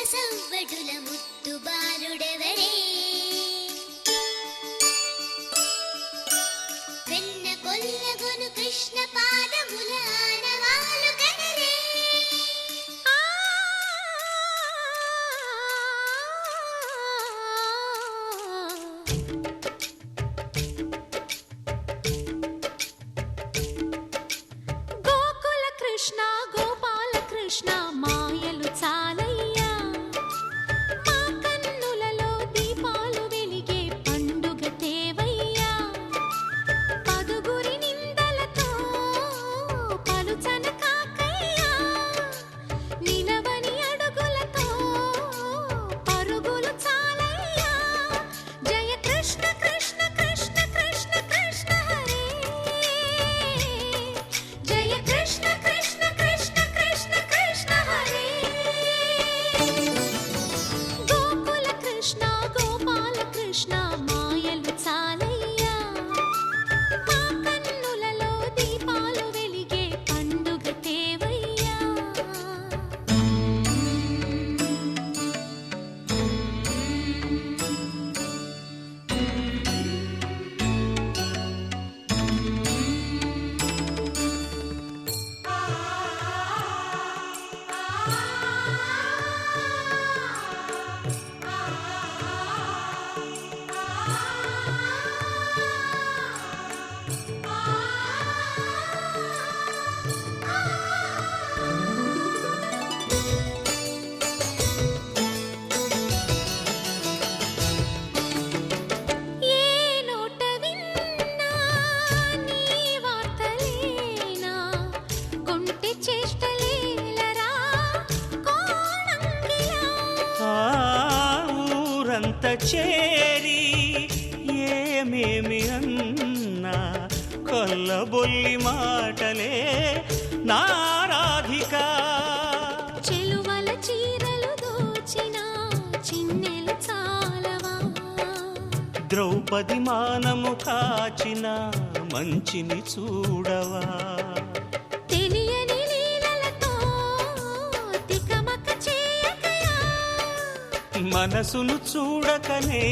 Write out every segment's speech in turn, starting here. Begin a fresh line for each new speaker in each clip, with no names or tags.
సవ్వడుల ముత్తు బాలుడెవరే వెన్న కొల్లగొను కృష్ణ పాదముల ఆనవాలు కనరే
గోకుల కృష్ణ గోపాల కృష్ణ మాయలు చాలయ్యా మా కన్నులలో దీపాలు వెలిగే పండుగ తేవయ్యా పదుగురి నిందలతో పలుచన కాకయ్యా నిలవని అడుగులతో పరుగులు చాలయ్యా జయ కృష్ణ కృష్ణ కృష్ణ కృష్ణ కృష్ణ హరే జయ కృష్ణ కృష్ణ కృష్ణ కృష్ణ కృష్ణ హరే గోకుల కృష్ణ గోపాల కృష్ణ మాయలు చాలయ్యా మా కన్నులలో దీపాలు వెలిగే పండుగ తేవయ్యా ఏ నోట విన్నా నీ వార్తలేనా కొంటె చేష్టలేలరా కోణంగిలా
ఆ ఊరంత చేరి ఏమేమి అన్నా కొల్లబొల్లి మాటలే నారాధిక
చెలువల చీరలు దోచిన చిన్నెలు చాలవా
ద్రౌపది మానము కాచిన మంచిని చూడవా
తెలియని లీలలతో తికమక చేయకయా
మనసును చూడకనే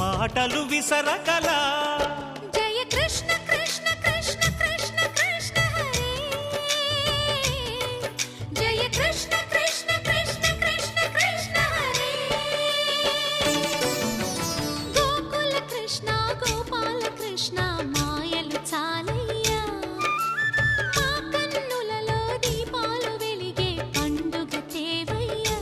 మాటలు విసరకలా
జయ కృష్ణ కృష్ణ కృష్ణ కృష్ణ కృష్ణ హరే జయ కృష్ణ కృష్ణ కృష్ణ కృష్ణ కృష్ణ హరే గోకుల కృష్ణ గోపాల కృష్ణ మాయలు చాలయ్యా మా కన్నులలో దీపాలు వెలిగే పండుగ తేవయ్యా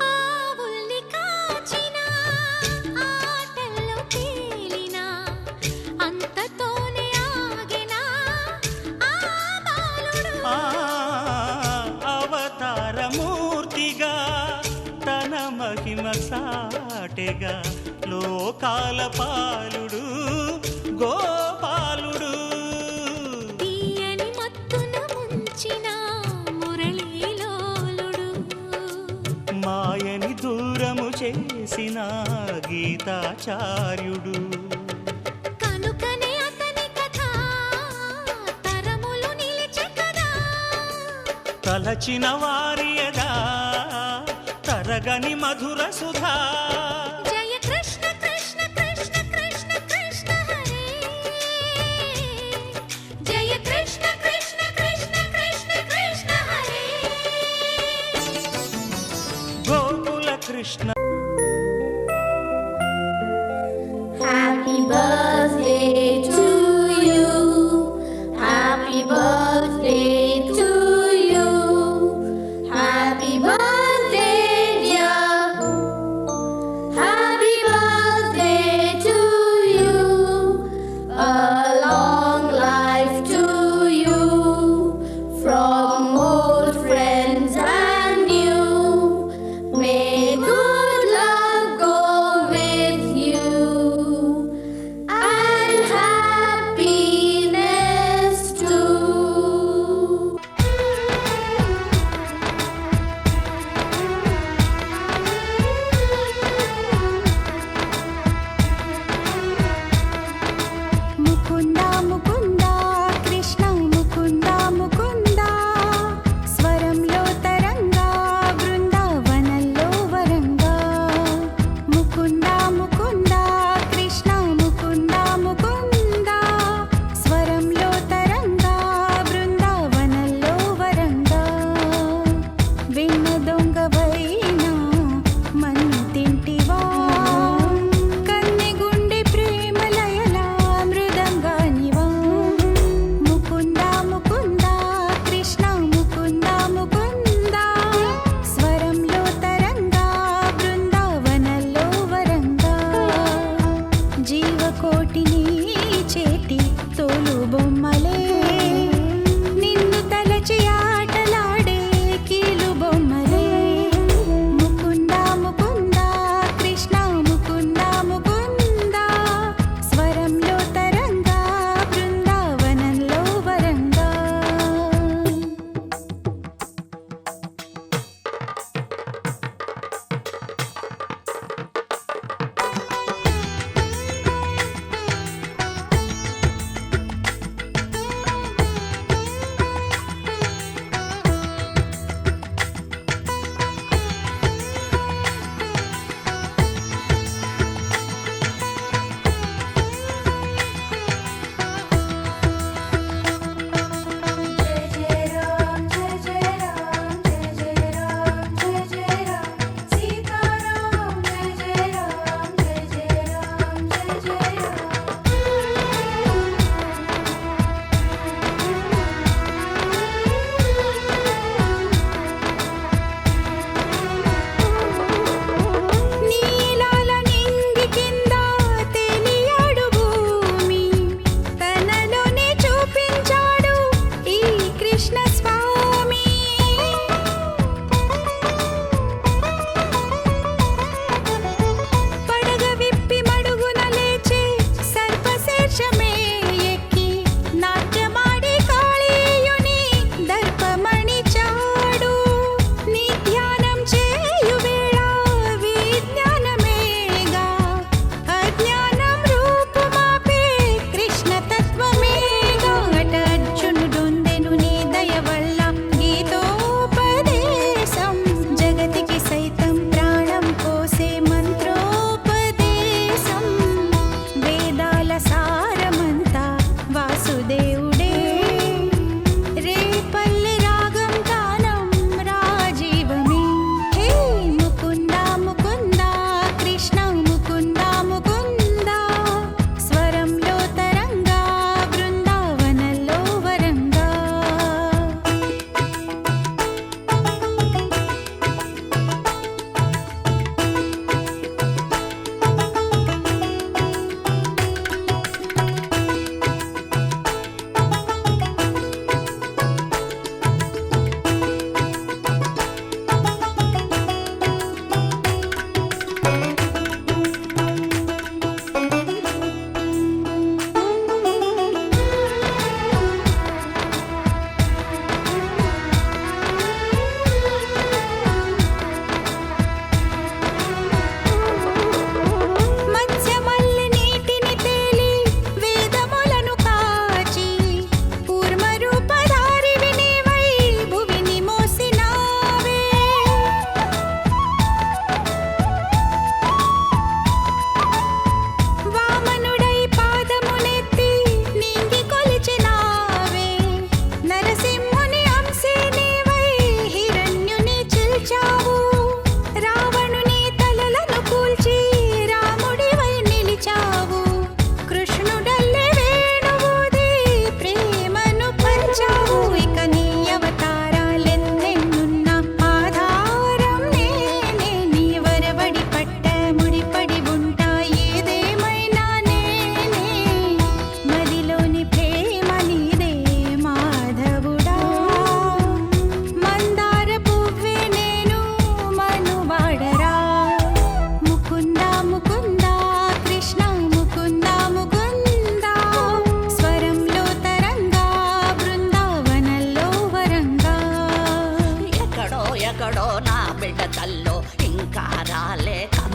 ఆవుల్ని కాచిన ఆటల్లో తేలిన అంతతోనే ఆగిన ఆ బాలుడు
ఆ అవతారమూర్తిగా తన మహిమ సాటెగా లోకాల పాలుడు గోపాలుడు
తీయని మత్తున ముంచిన మురళీలోలుడు
మాయని దూరము చేసిన గీతాచార్యుడు
కనుకనే అతని కథ తరములు నిలిచె కదా
తలచిన వారియదా తరగని మధుర సుధా
జయ కృష్ణ కృష్ణ కృష్ణ కృష్ణ కృష్ణ హరే జయ Krishna Krishna Krishna Krishna Krishna Hare
Gokula Krishna
Happy birthday to you. Happy birthday to you. Happy birthday, dear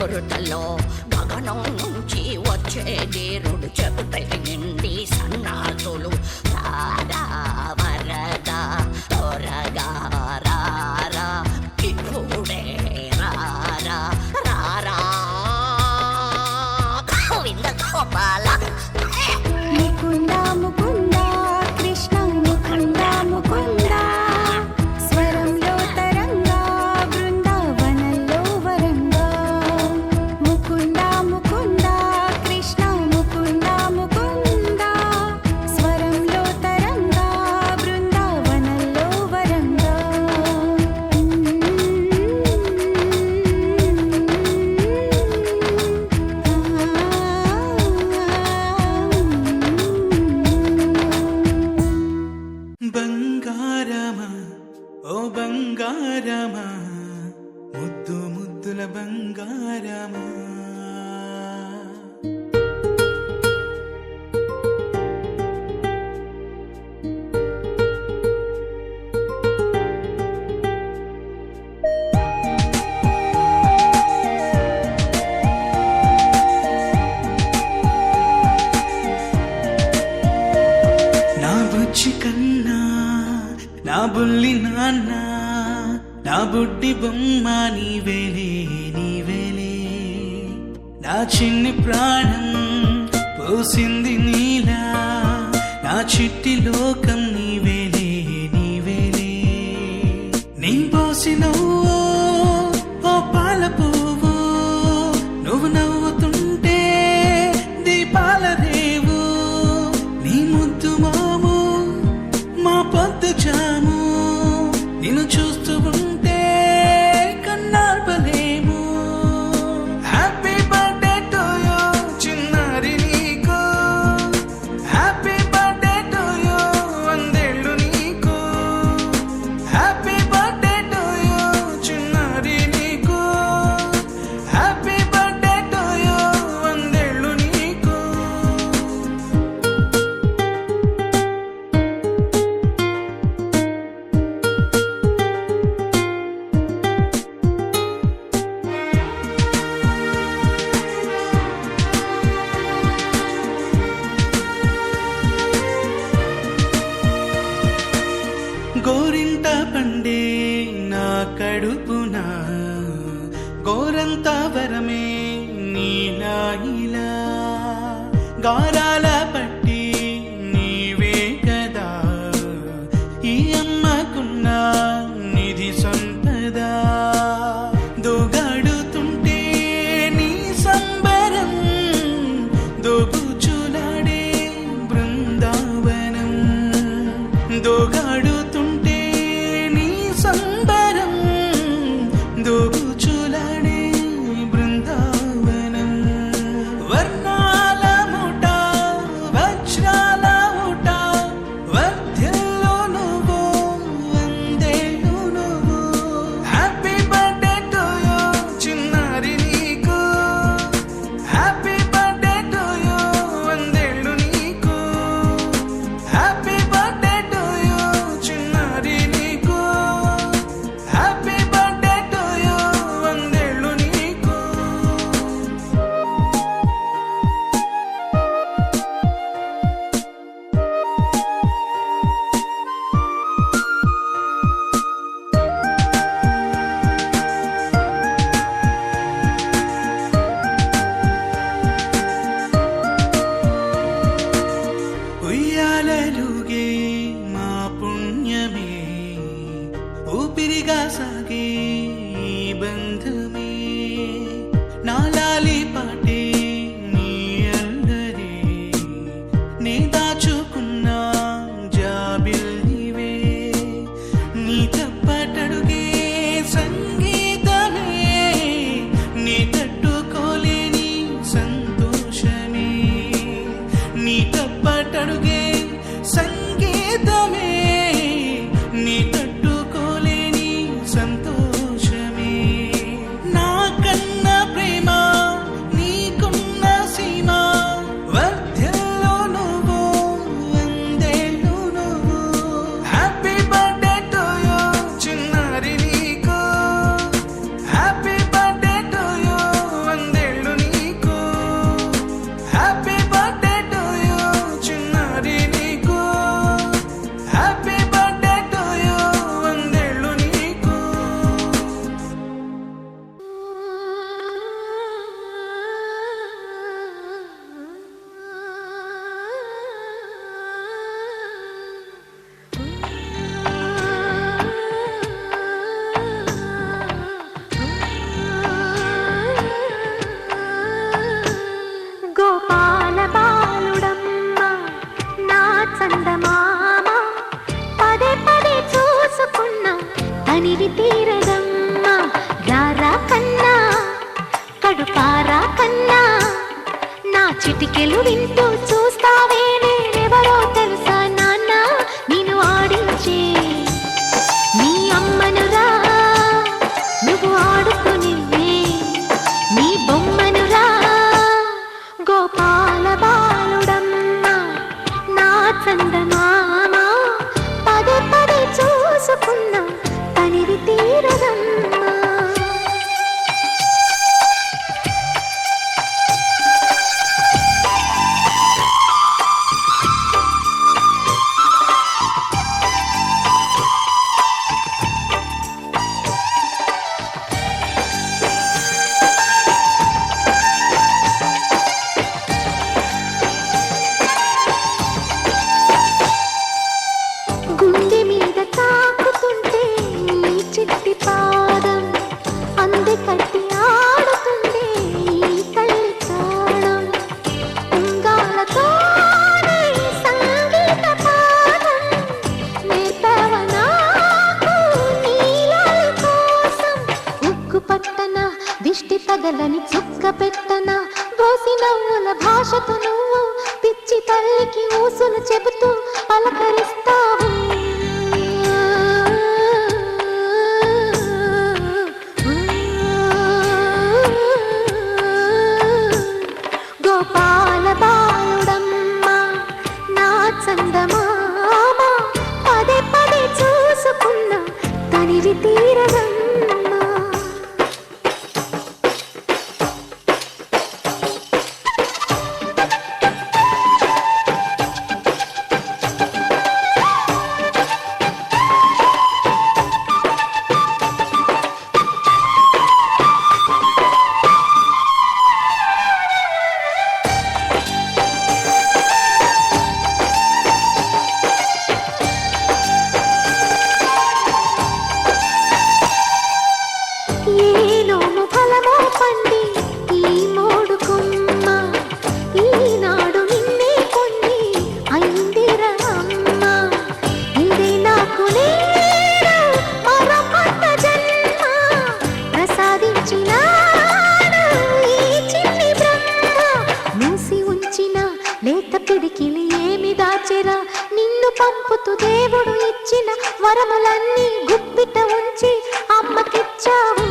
బురదలో గగనం నుంచి వచ్చే నీరుడు చెబుతై నిండి సన్నాసులు రారా వరదా త్వరగా రారా ఇప్పుడే రారా రారా గోవింద గోపాల
ముకుంద ముకుంద కృష్ణ ముకుంద ముకుంద స్వరంలో తరంగా బృందావనంలో వరంగా ముకుంద ముకుంద కృష్ణ ముకుంద ముకుంద స్వరంలో తరంగా బృందావనంలో వరంగా
బంగారమా ఓ బంగారమా ముద్దు ముద్దుల బంగారమా నా బుజ్జి కన్నా నా బుల్లి నాన్న నా బుడ్డి బొమ్మ నీవేలే నీవేలే నా చిన్ని ప్రాణం పోసింది నీలా నా చిట్టి లోకం నీవేలే నీవేలే నీ పోసినవో ఓ పాల పువ్వు నువ్వు నవ్వుతుంటే దీపాల రేవు నీ ముద్దు మాము మా పొద్దు జాము నిన్ను చూస్తూ ఉంటే కన్నార్పలేము హ్యాపీ బర్త్డే టు యూ చిన్నారి నీకు హ్యాపీ బర్త్డే టు యూ వందేళ్ళు నీకు హ్యాపీ బర్త్డే టు యూ చిన్నారి నీకు హ్యాపీ బర్త్డే టు యూ వందేళ్ళు నీకు గోరింట పండే నా కడుపున గోరంత వరమే నీలా ఇలా గారాల పట్టి నీవే కదా ఈ అమ్మకున్న నిధి సంపద దోగాడుతుంటే నీ సంబరం దోబుచులాడే బృందావనం దోగాడుతుంటే నీ సంబరం దోబుచులాడే బృందావనం వర్ణాల ముఠ వజ్రాల ఊట వర్ధ్యల్లో నువ్వు వందేళ్ళు నువ్వు హ్యాపీ బర్త్డే టు యూ చిన్నారి నీకు హ్యాపీ బర్త్డే టు యూ వందేళ్ళు నీకు హ్యాపీ బర్త్డే టు యూ చిన్నారి నీకు హ్యాపీ బర్త్డే టు యూ వందేళ్ళు
చిటికెలు వింటూ చూస్తావే నేనెవరో తెలుసా నాన్న నిన్ను ఆడించే నీ అమ్మనురా నువ్వు ఆడుకునివే నీ బొమ్మనురా గోపాల బాలుడమ్మ నా చందమామ పదే పదే చూసుకున్నా తనివి తీరదమ్మా గుండె మీద తాకుతుంటే నీ చిట్టి పాదం అంది కట్టి ఆడుతుంది ఈ తల్లి ప్రాణం ఉంగాలతోనే సంగీత పాఠం నేర్పావ నాకు నీలాల కోసం ఉక్కు పట్టన దిష్టి తగలని చుక్క పెట్టన దోసి నవ్వుల భాషతో నువ్వు పిచ్చి తల్లికి ఊసులు చెబుతూ పలకరిస్తావు గోపాల బాలుడమ్మ నా చందమామ పదే పదే చూసుకున్నా తనివి తీరదమ్మా ఏనోము ఫలమో పండి ఈ మోడు కొమ్మ ఈనాడు నిన్నే కొన్ని అయిందిరా అమ్మ ఇదే నాకు నేను మరొకొత్త జన్మ ప్రసాదించినాడు ఈ చిన్ని బ్రహ్మ మూసి ఉంచిన లేత పిడికిలి ఏమి దాచెరా నిన్ను పంపుతూ దేవుడు ఇచ్చిన వరములన్నీ గుప్పిట ఉంచి అమ్మకిచ్చావు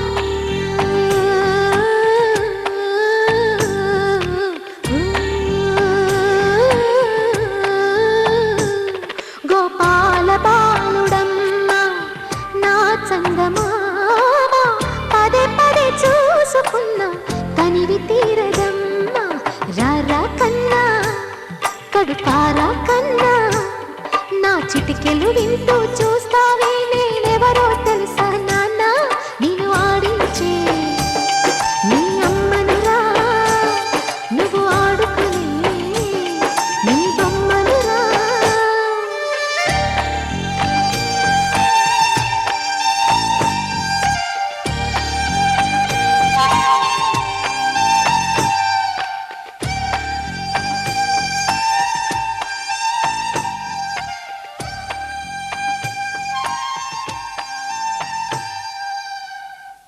గోపాల బాలుడమ్మ నా చందమామ పదే పదే చూసుకున్నా తనివి తీరదమ్మా రారా కన్నా కడుపారా కన్నా నా చిటికెలు వింటూ